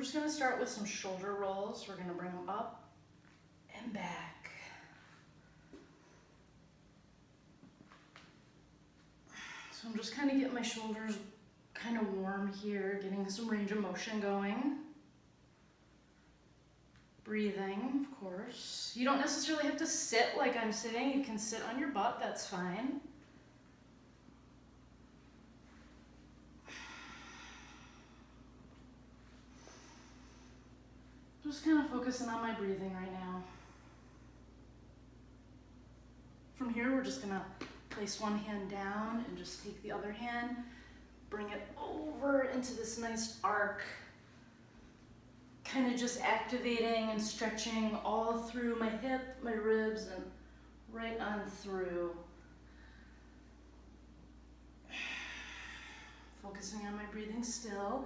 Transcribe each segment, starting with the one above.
We're just gonna start with some shoulder rolls. We're gonna bring them up and back. So I'm just kind of getting my shoulders kind of warm here, getting some range of motion going. Breathing, of course. You don't necessarily have to sit like I'm sitting. You can sit on your butt, that's fine. Just kind of focusing on my breathing right now. From here, we're just gonna place one hand down and just take the other hand, bring it over into this nice arc, kind of just activating and stretching all through my hip, my ribs, and right on through. Focusing on my breathing still.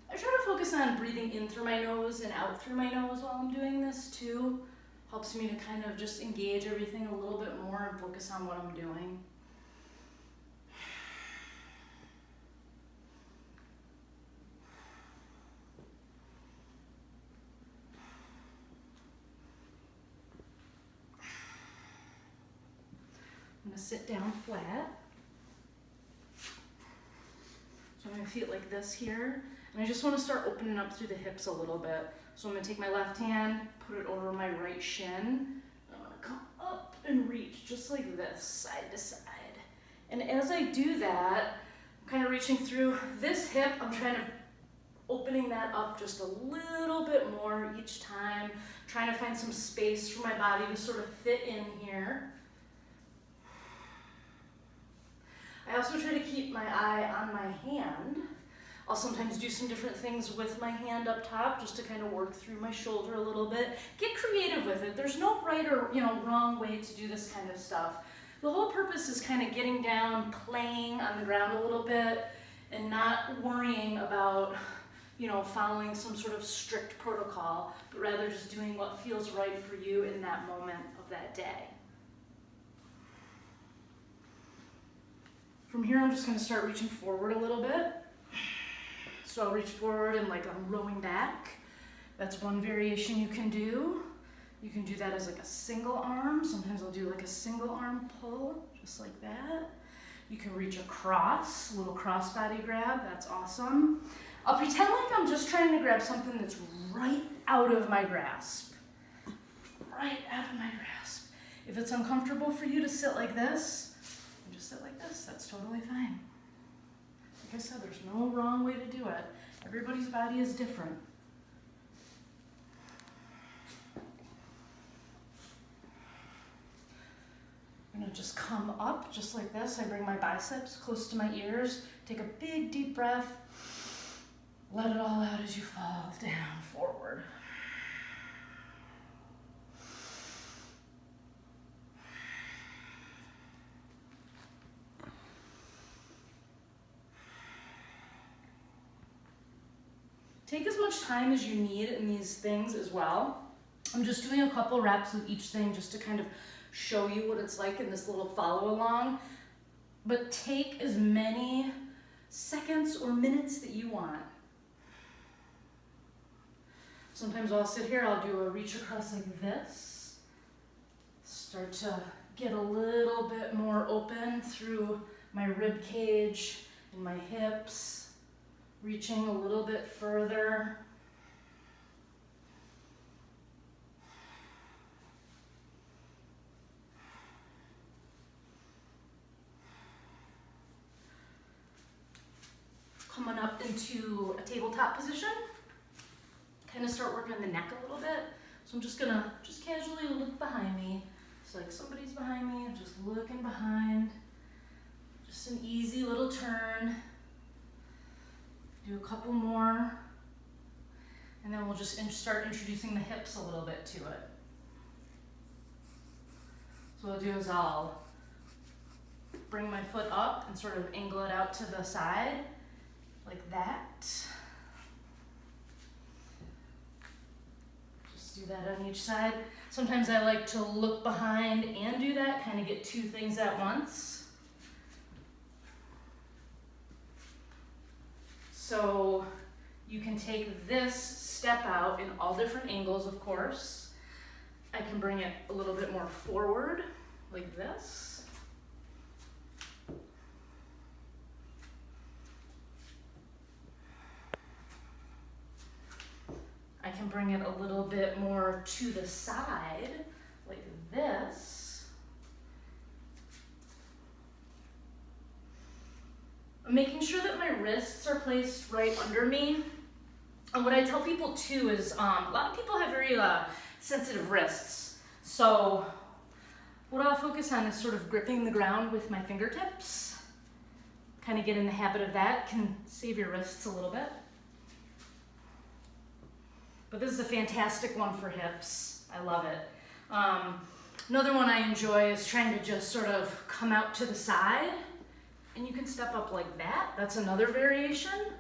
I try to focus on breathing in through my nose and out through my nose while I'm doing this too. Helps me to kind of just engage everything a little bit more and focus on what I'm doing. I'm gonna sit down flat. So I'm gonna feel like this here. And I just want to start opening up through the hips a little bit. So I'm going to take my left hand, put it over my right shin. I'm going to come up and reach just like this, side to side. And as I do that, I'm kind of reaching through this hip. I'm trying to opening that up just a little bit more each time, trying to find some space for my body to sort of fit in here. I also try to keep my eye on my hand. I'll sometimes do some different things with my hand up top just to kind of work through my shoulder a little bit. Get creative with it. There's no right or wrong way to do this kind of stuff. The whole purpose is kind of getting down, playing on the ground a little bit, and not worrying about following some sort of strict protocol, but rather just doing what feels right for you in that moment of that day. From here, I'm just going to start reaching forward a little bit. So I'll reach forward and like I'm rowing back. That's one variation you can do. You can do that as like a single arm. Sometimes I'll do like a single arm pull, just like that. You can reach across, a little crossbody grab, that's awesome. I'll pretend like I'm just trying to grab something that's right out of my grasp. Right out of my grasp. If it's uncomfortable for you to sit like this, just sit like this, that's totally fine. Like I said, there's no wrong way to do it. Everybody's body is different. I'm gonna just come up just like this. I bring my biceps close to my ears. Take a big deep breath. Let it all out as you fall down forward. Take as much time as you need in these things as well. I'm just doing a couple reps with each thing just to kind of show you what it's like in this little follow along. But take as many seconds or minutes that you want. Sometimes I'll sit here, I'll do a reach across like this. Start to get a little bit more open through my rib cage and my hips. Reaching a little bit further. Coming up into a tabletop position. Kind of start working on the neck a little bit. So I'm just gonna casually look behind me. It's like somebody's behind me, I'm just looking behind. Just an easy little turn. Do a couple more, and then we'll just start introducing the hips a little bit to it. So what I'll do is I'll bring my foot up and sort of angle it out to the side, like that. Just do that on each side. Sometimes I like to look behind and do that, kind of get two things at once. So You can take this step out in all different angles, of course. I can bring it a little bit more forward, like this. I can bring it a little bit more to the side, like this. I'm making sure that my wrists are placed right under me. And what I tell people too is, a lot of people have very sensitive wrists. So what I'll focus on is sort of gripping the ground with my fingertips. Kind of get in the habit of that, can save your wrists a little bit. But this is a fantastic one for hips. I love it. Another one I enjoy is trying to just sort of come out to the side. And you can step up like that. That's another variation.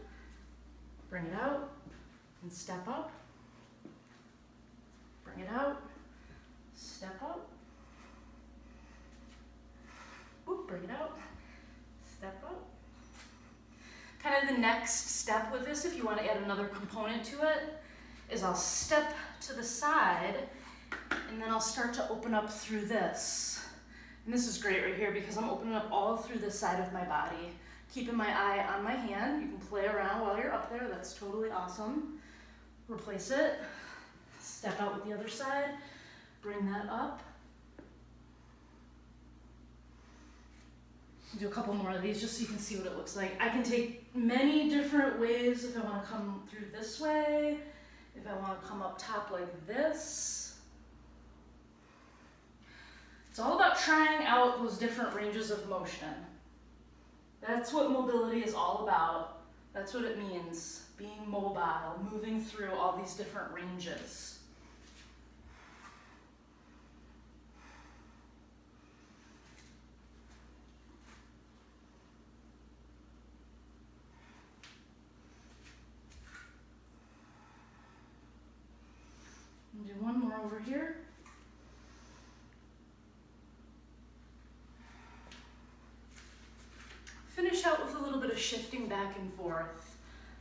Bring it out and step up. Bring it out, step up. Oop, bring it out, step up. Kind of the next step with this, if you want to add another component to it, is I'll step to the side and then I'll start to open up through this. And this is great right here because I'm opening up all through this side of my body. Keeping my eye on my hand. You can play around while you're up there. That's totally awesome. Replace it. Step out with the other side. Bring that up. Do a couple more of these just so you can see what it looks like. I can take many different ways if I want to come through this way. If I want to come up top like this. It's all about trying out those different ranges of motion. That's what mobility is all about. That's what it means, being mobile, moving through all these different ranges. Do one more over here. Finish out with a little bit of shifting back and forth.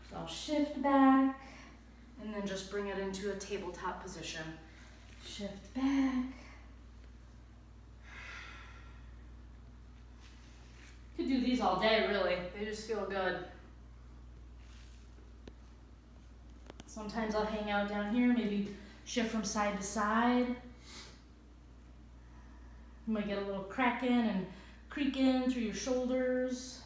So I'll shift back and then just bring it into a tabletop position. Shift back. Could do these all day, really. They just feel good. Sometimes I'll hang out down here, maybe shift from side to side. You might get a little crack in and creak in through your shoulders.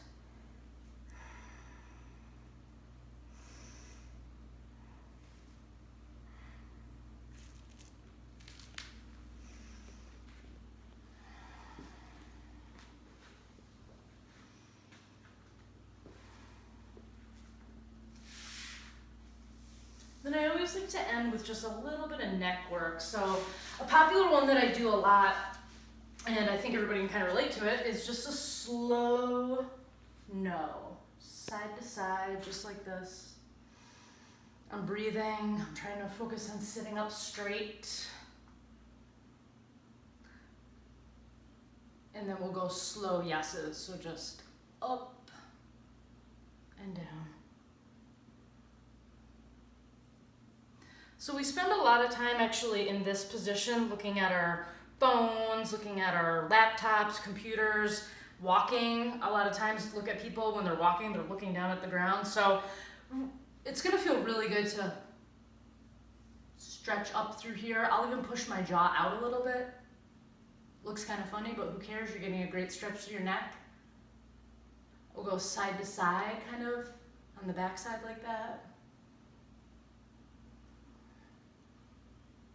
Then I always like to end with just a little bit of neck work. So a popular one that I do a lot, and I think everybody can kind of relate to it, is just a slow no. Side to side, just like this. I'm breathing, I'm trying to focus on sitting up straight. And then we'll go slow yeses, so just up and down. So we spend a lot of time actually in this position looking at our phones, looking at our laptops, computers, walking. A lot of times look at people when they're walking, they're looking down at the ground. So it's gonna feel really good to stretch up through here. I'll even push my jaw out a little bit. Looks kind of funny, but who cares? You're getting a great stretch through your neck. We'll go side to side, kind of, on the back side like that.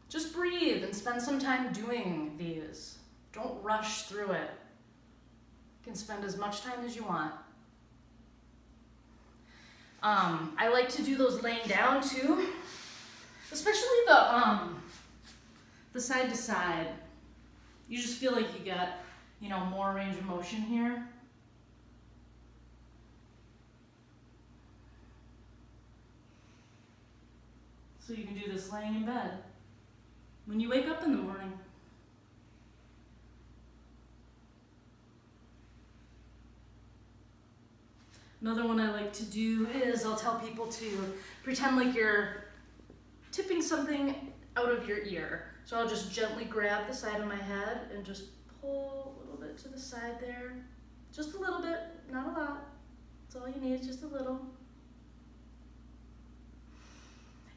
Just breathe and spend some time doing these. Don't rush through it. You can spend as much time as you want. I like to do those laying down too, especially the side to side. You just feel like you got, more range of motion here. So you can do this laying in bed. When you wake up in the morning. Another one I like to do is I'll tell people to pretend like you're tipping something out of your ear. So I'll just gently grab the side of my head and just pull a little bit to the side there. Just a little bit, not a lot. That's all you need, just a little.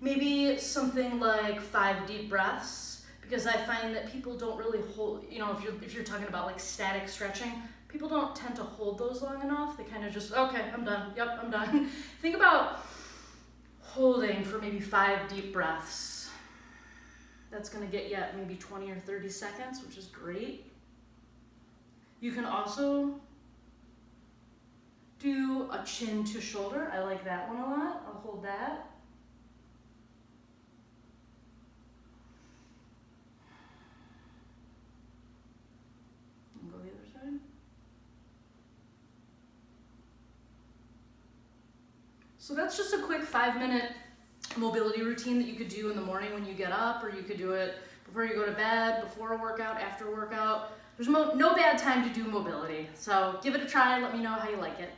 Maybe something like 5 deep breaths, because I find that people don't really hold, you know, if you're talking about like static stretching, people don't tend to hold those long enough. They kind of just, okay, I'm done. Yep, I'm done. Think about holding for maybe 5 deep breaths. That's gonna get you at maybe 20 or 30 seconds, which is great. You can also do a chin to shoulder. I like that one a lot. I'll hold that. And go the other side. So that's just a quick 5-minute mobility routine that you could do in the morning when you get up, or you could do it before you go to bed, before a workout, after a workout. There's no bad time to do mobility. So give it a try. Let me know how you like it.